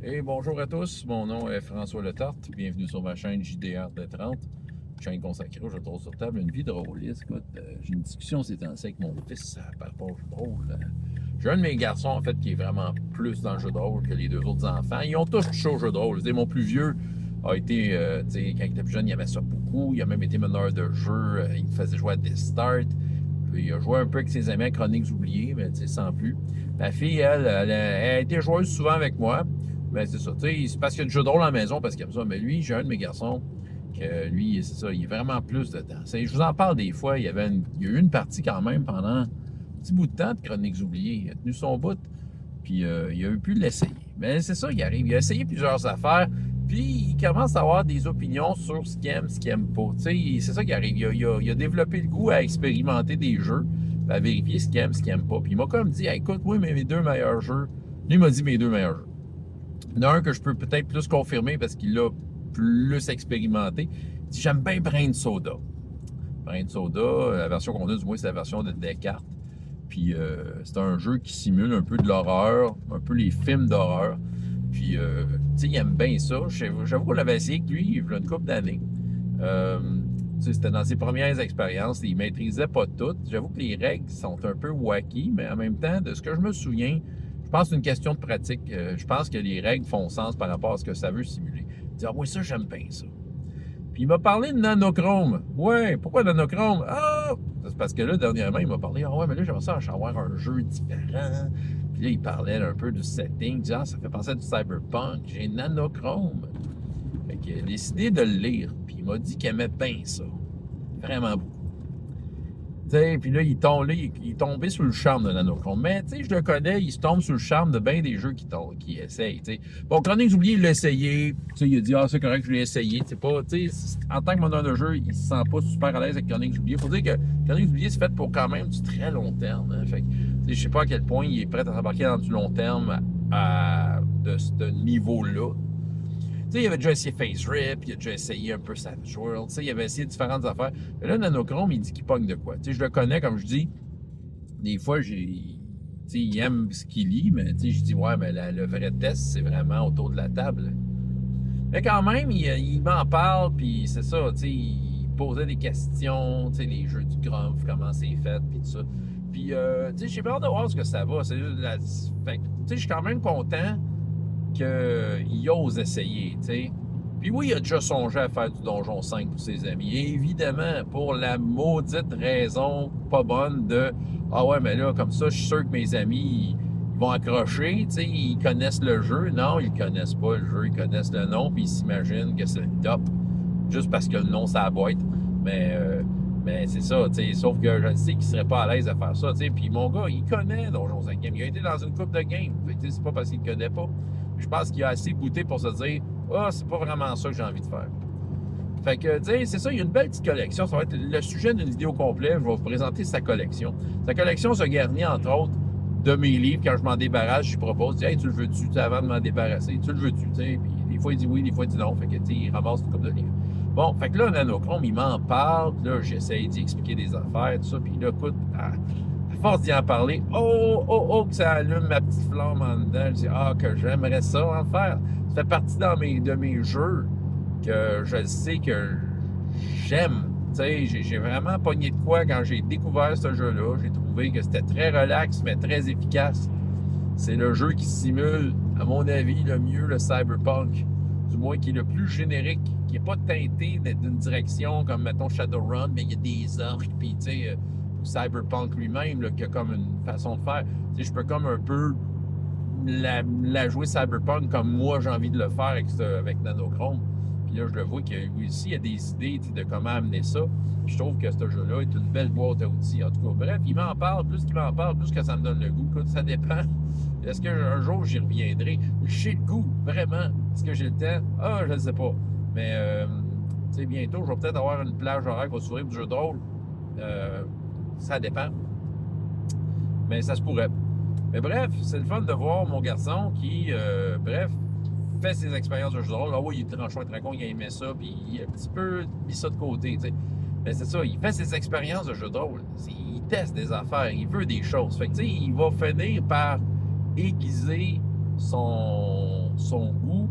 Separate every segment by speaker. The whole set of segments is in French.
Speaker 1: Et bonjour à tous, mon nom est François Letarte, bienvenue sur ma chaîne JDR de 30, chaîne consacrée au jeu de rôle sur table, une vie de rôliste. Écoute, j'ai une discussion ces temps-ci avec mon fils par rapport au jeu de rôle. J'ai un de mes garçons, en fait, qui est vraiment plus dans le jeu de rôle que les deux autres enfants. Ils ont tous touché au jeu de rôle. Mon plus vieux a été, quand il était plus jeune, il aimait ça beaucoup. Il a même été meneur de jeu. Il me faisait jouer à Death Start. Puis il a joué un peu avec ses amis à Chroniques oubliées, mais sans plus. Ma fille, elle a été joueuse souvent avec moi. Mais c'est ça, c'est parce qu'il y a du jeu de rôle à la maison, parce qu'il aime ça. Mais lui, j'ai un de mes garçons, que lui, c'est ça, il est vraiment plus dedans. Je vous en parle des fois, il y a eu une partie quand même pendant un petit bout de temps de Chroniques oubliées. Il a tenu son bout, puis il a eu pu l'essayer. Mais c'est ça, il arrive. Il a essayé plusieurs affaires, puis il commence à avoir des opinions sur ce qu'il aime pas. C'est ça qui arrive. Il a développé le goût à expérimenter des jeux, à vérifier ce qu'il aime pas. Puis il m'a comme dit, hey, écoute, oui, mais mes deux meilleurs jeux. Lui, il m'a dit mes deux meilleurs jeux. Il y en a un que je peux peut-être plus confirmer parce qu'il l'a plus expérimenté. Il dit, j'aime bien Brain Soda. Brain Soda, la version qu'on a, du moins, c'est la version de Descartes. Puis c'est un jeu qui simule un peu de l'horreur, un peu les films d'horreur. Puis, tu sais, il aime bien ça. J'avoue qu'on l'avait essayé avec lui il y a une couple d'années. C'était dans ses premières expériences. Il ne maîtrisait pas tout. J'avoue que les règles sont un peu wacky, mais en même temps, de ce que je me souviens, je pense que c'est une question de pratique. Je pense que les règles font sens par rapport à ce que ça veut simuler. Il dit, ah, moi, ça, j'aime bien ça. Puis il m'a parlé de nanochrome. Ouais, pourquoi nanochrome? Ah! C'est parce que là, dernièrement, il m'a parlé, ah ouais, mais là, j'aimerais ça avoir un jeu différent. Puis là, il parlait un peu du setting. Il dit, ah, ça fait penser à du cyberpunk. J'ai nanochrome. Fait qu'il a décidé de le lire. Puis il m'a dit qu'il aimait bien ça. Vraiment beaucoup. Puis là, il est tombé sous le charme de nanochrome. Mais je le connais, il se tombe sous le charme de bien des jeux qu'il essaye. T'sais. Bon, Chroniques oubliées, il l'a essayé. Il a dit, ah, c'est correct, je l'ai essayé. En tant que meneur de jeu, il se sent pas super à l'aise avec Chroniques oubliées. Il faut dire que Chroniques oubliées, c'est fait pour quand même du très long terme. Hein. Fait que, je sais pas à quel point il est prêt à s'embarquer dans du long terme de ce niveau-là. Il avait déjà essayé Face Rip, il a déjà essayé un peu Savage World, il avait essayé différentes affaires. Mais là, nanochrome, il dit qu'il pogne de quoi. Je le connais, comme je dis, des fois, il aime ce qu'il lit, mais je dis, ouais, mais le vrai test, c'est vraiment autour de la table. Mais quand même, il m'en parle, puis c'est ça, il posait des questions, les jeux du Grumpf, comment c'est fait, puis tout ça. Puis, j'ai peur de voir ce que ça va. Fait que, je suis quand même content qu'il ose essayer, t'sais. Puis oui, il a déjà songé à faire du Donjon 5 pour ses amis. Et évidemment, pour la maudite raison pas bonne de « Ah ouais, mais là, comme ça, je suis sûr que mes amis, ils vont accrocher, t'sais, ils connaissent le jeu. » Non, ils connaissent pas le jeu, ils connaissent le nom, puis ils s'imaginent que c'est le top, juste parce que le nom, c'est la boîte. Mais c'est ça, t'sais, sauf que je sais qu'il serait pas à l'aise à faire ça, t'sais. Puis mon gars, il connaît Donjon 5. Il a été dans une coupe de game. C'est pas parce qu'il ne connaît pas. Je pense qu'il a assez goûté pour se dire « Ah, c'est pas vraiment ça que j'ai envie de faire. » Fait que, tu sais, c'est ça, il y a une belle petite collection. Ça va être le sujet d'une vidéo complète. Je vais vous présenter sa collection. Sa collection se garnit, entre autres, de mes livres. Quand je m'en débarrasse, je lui propose « Hey, tu le veux-tu? » Avant de m'en débarrasser. Tu le veux-tu? Puis des fois, il dit oui, des fois, il dit non. Fait que, tu sais, il ramasse une couple de livres. Bon, fait que là, nanochrome, il m'en parle. Puis là, j'essaye d'y expliquer des affaires, tout ça. Puis là, écoute, à force d'y en parler, que ça allume ma petite flamme en dedans. Je dis, que j'aimerais ça en faire. Ça fait partie de mes jeux que je sais que j'aime. Tu sais, j'ai vraiment pogné de quoi quand j'ai découvert ce jeu-là. J'ai trouvé que c'était très relax, mais très efficace. C'est le jeu qui simule, à mon avis, le mieux le cyberpunk. Du moins, qui est le plus générique, qui n'est pas teinté d'une direction comme, mettons, Shadowrun, mais il y a des orques, puis, tu sais, Cyberpunk lui-même, là, qui a comme une façon de faire. Tu sais, je peux comme un peu la jouer Cyberpunk comme moi j'ai envie de le faire avec nanochrome. Puis là, je le vois qu'il il y a des idées de comment amener ça. Puis je trouve que ce jeu-là est une belle boîte à outils. En tout cas, bref, il m'en parle. Plus qu'il m'en parle, plus que ça me donne le goût. Écoute, ça dépend. Est-ce qu'un jour j'y reviendrai? J'ai le goût, vraiment. Est-ce que j'ai le temps? Ah, je ne sais pas. Mais, tu sais, bientôt, je vais peut-être avoir une plage horaire qui va s'ouvrir du jeu de rôle. Ça dépend. Mais ça se pourrait. Mais bref, c'est le fun de voir mon garçon qui, fait ses expériences de jeu de rôle. Ah oui, il est tranchant, il il a aimé ça, puis il a un petit peu mis ça de côté, tu sais. Mais c'est ça, il fait ses expériences de jeu de rôle. Il teste des affaires, il veut des choses. Fait que, tu sais, il va finir par aiguiser son son goût,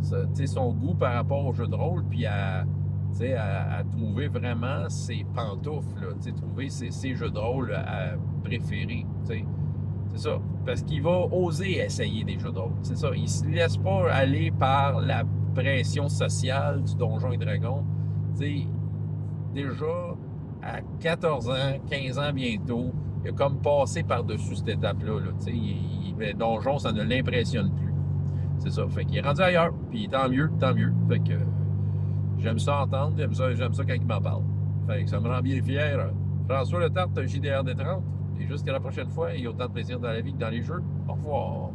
Speaker 1: son goût par rapport au jeu de rôle, puis à trouver vraiment ses pantoufles, là, trouver ses jeux de rôle préférés. C'est ça. Parce qu'il va oser essayer des jeux de rôle. C'est ça. Il ne se laisse pas aller par la pression sociale du Donjon et Dragon. Déjà, à 14 ans, 15 ans bientôt, il a comme passé par-dessus cette étape-là. Le Donjon, ça ne l'impressionne plus. C'est ça. Fait qu'il est rendu ailleurs. Puis tant mieux, tant mieux. Fait que j'aime ça entendre, j'aime ça quand il m'en parle. Fait que ça me rend bien fier. François Letarte, JDR des 30. Et jusqu'à la prochaine fois, et autant de plaisir dans la vie que dans les jeux. Au revoir.